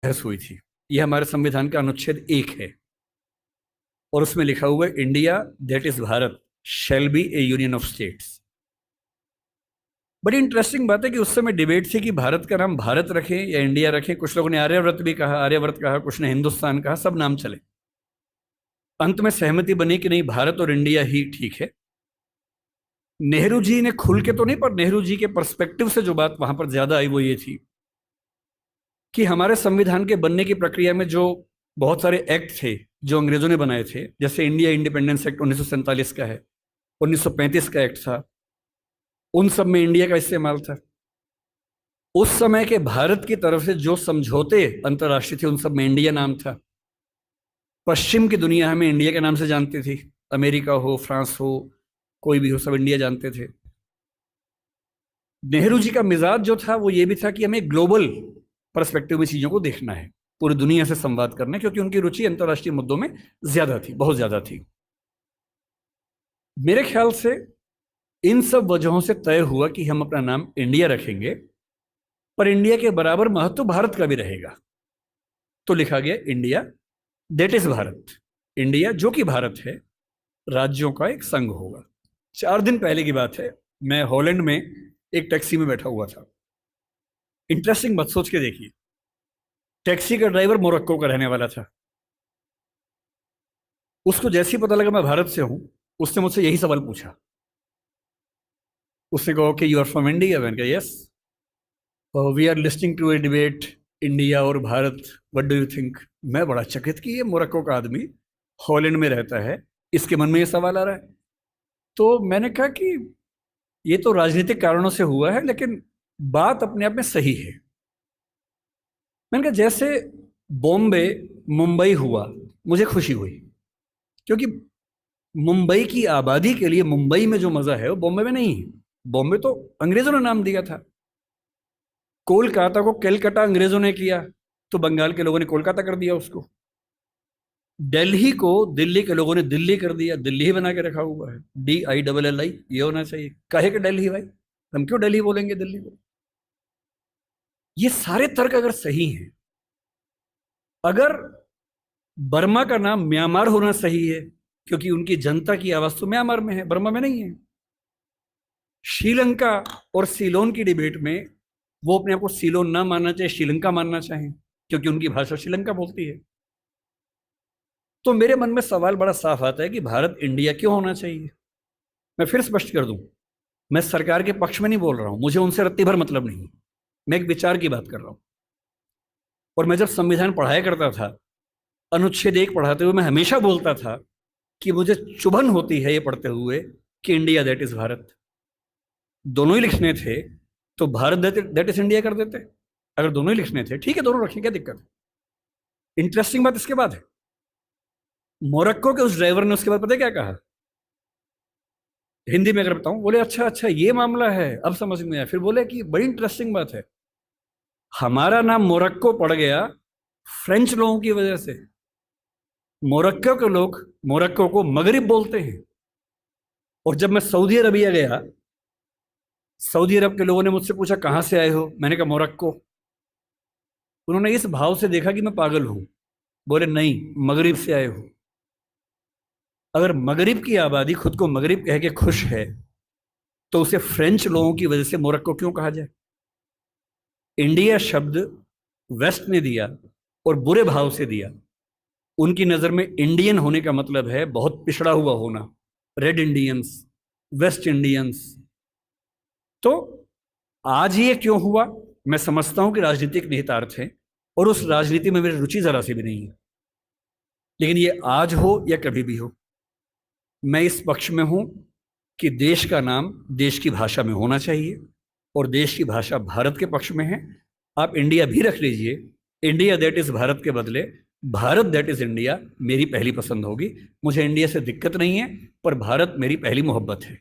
बहस हुई थी। यह हमारे संविधान का अनुच्छेद 1 है और उसमें लिखा हुआ है, India that is Bharat shall be A union of states. बड़ी इंटरेस्टिंग बात है कि उस समय डिबेट थी कि भारत का नाम भारत रखें या इंडिया रखें। कुछ लोगों ने आर्यव्रत भी कहा, आर्यव्रत कहा, कुछ ने हिंदुस्तान कहा, सब नाम चले। अंत में सहमति बनी कि नहीं, भारत और इंडिया ही ठीक है। नेहरू जी ने खुल के तो नहीं, पर नेहरू जी के पर्सपेक्टिव से जो बात वहां पर ज्यादा आई वो ये थी कि हमारे संविधान के बनने की प्रक्रिया में जो बहुत सारे एक्ट थे जो अंग्रेजों ने बनाए थे, जैसे इंडिया इंडिपेंडेंस एक्ट 1947 का है, 1935 का एक्ट था, उन सब में इंडिया का इस्तेमाल था। उस समय के भारत की तरफ से जो समझौते अंतर्राष्ट्रीय थे उन सब में इंडिया नाम था। पश्चिम की दुनिया हमें इंडिया के नाम से जानती थी, अमेरिका हो, फ्रांस हो, कोई भी हो, सब इंडिया जानते थे। नेहरू जी का मिजाज जो था वो ये भी था कि हमें ग्लोबल पर्सपेक्टिव में चीजों को देखना है, पूरी दुनिया से संवाद करना है, क्योंकि उनकी रुचि अंतर्राष्ट्रीय मुद्दों में ज्यादा थी, बहुत ज्यादा थी। मेरे ख्याल से इन सब वजहों से तय हुआ कि हम अपना नाम इंडिया रखेंगे, पर इंडिया के बराबर महत्व भारत का भी रहेगा। तो लिखा गया India that is Bharat. India जो कि भारत है, राज्यों का एक संघ होगा। 4 दिन पहले की बात है, मैं हॉलैंड में एक टैक्सी में बैठा हुआ था। इंटरेस्टिंग बात सोच के देखिए, टैक्सी का ड्राइवर मोरक्को का रहने वाला था। उसको जैसे ही पता लगा मैं भारत से हूं, उसने मुझसे यही सवाल पूछा। उसने कहा कि यू आर फ्रॉम इंडिया? मैंने कहा yes. We are listing to a debate, India और Bharat, what do you think? मैं बड़ा चकित कि ये मोरक्को का आदमी हॉलैंड में रहता है, इसके मन में ये सवाल आ रहा है। तो मैंने कहा कि ये तो राजनीतिक कारणों से हुआ है, लेकिन बात अपने आप में सही है। मैंने कहा जैसे बॉम्बे मुंबई हुआ, मुझे खुशी हुई, क्योंकि मुंबई की आबादी के लिए मुंबई में जो मजा है वो बॉम्बे में नहीं है। बॉम्बे तो अंग्रेजों ने नाम दिया था। कोलकाता को कैलकाटा अंग्रेजों ने किया, तो बंगाल के लोगों ने कोलकाता कर दिया उसको। दिल्ली को दिल्ली के लोगों ने दिल्ली कर दिया, दिल्ली ही बना के रखा हुआ है, DILLI, ये होना चाहिए। काहे के दिल्ली भाई, हम क्यों दिल्ली बोलेंगे दिल्ली को? ये सारे तर्क अगर सही हैं, अगर बर्मा का नाम म्यांमार होना सही है, क्योंकि उनकी जनता की आवाज तो म्यांमार में है, बर्मा में नहीं है। श्रीलंका और सीलोन की डिबेट में वो अपने आप को सीलोन ना मानना चाहे, श्रीलंका मानना चाहें, क्योंकि उनकी भाषा श्रीलंका बोलती है। तो मेरे मन में सवाल बड़ा साफ आता है कि भारत इंडिया क्यों होना चाहिए। मैं फिर स्पष्ट कर दूं, मैं सरकार के पक्ष में नहीं बोल रहा हूं, मुझे उनसे रत्ती भर मतलब नहीं, मैं एक विचार की बात कर रहा हूं। और मैं जब संविधान पढ़ाया करता था, अनुच्छेद 1 पढ़ाते हुए मैं हमेशा बोलता था कि मुझे चुभन होती है ये पढ़ते हुए कि इंडिया दैट इज भारत। दोनों ही लिखने थे तो भारत दैट इज इंडिया कर देते। अगर दोनों ही लिखने थे, ठीक है, दोनों रखें, क्या दिक्कत है। इंटरेस्टिंग बात इसके बाद है, मोरक्को के उस ड्राइवर ने उसके बाद पता है क्या कहा, हिंदी में अगर बताऊं, बोले अच्छा अच्छा ये मामला है, अब समझ में आया। फिर बोले कि बड़ी इंटरेस्टिंग बात है, हमारा नाम मोरक्को पड़ गया फ्रेंच लोगों की वजह से। मोरक्को के लोग मोरक्को को मगरिब बोलते हैं। और जब मैं सऊदी अरबिया गया, सऊदी अरब के लोगों ने मुझसे पूछा कहां से आए हो, मैंने कहा मोरक्को। उन्होंने इस भाव से देखा कि मैं पागल हूं, बोले नहीं, मगरिब से आए हो। अगर मगरिब की आबादी खुद को मगरिब कह के खुश है, तो उसे फ्रेंच लोगों की वजह से मोरक्को क्यों कहा जाए? इंडिया शब्द वेस्ट ने दिया और बुरे भाव से दिया। उनकी नजर में इंडियन होने का मतलब है बहुत पिछड़ा हुआ होना, रेड इंडियंस, वेस्ट इंडियंस। तो आज ये क्यों हुआ, मैं समझता हूं कि राजनीतिक निहितार्थ है, और उस राजनीति में मेरी रुचि जरा सी भी नहीं है। लेकिन ये आज हो या कभी भी हो, मैं इस पक्ष में हूं कि देश का नाम देश की भाषा में होना चाहिए, और देश की भाषा भारत के पक्ष में है। आप इंडिया भी रख लीजिए, इंडिया दैट इज भारत के बदले भारत दैट इज इंडिया मेरी पहली पसंद होगी। मुझे इंडिया से दिक्कत नहीं है, पर भारत मेरी पहली मोहब्बत है।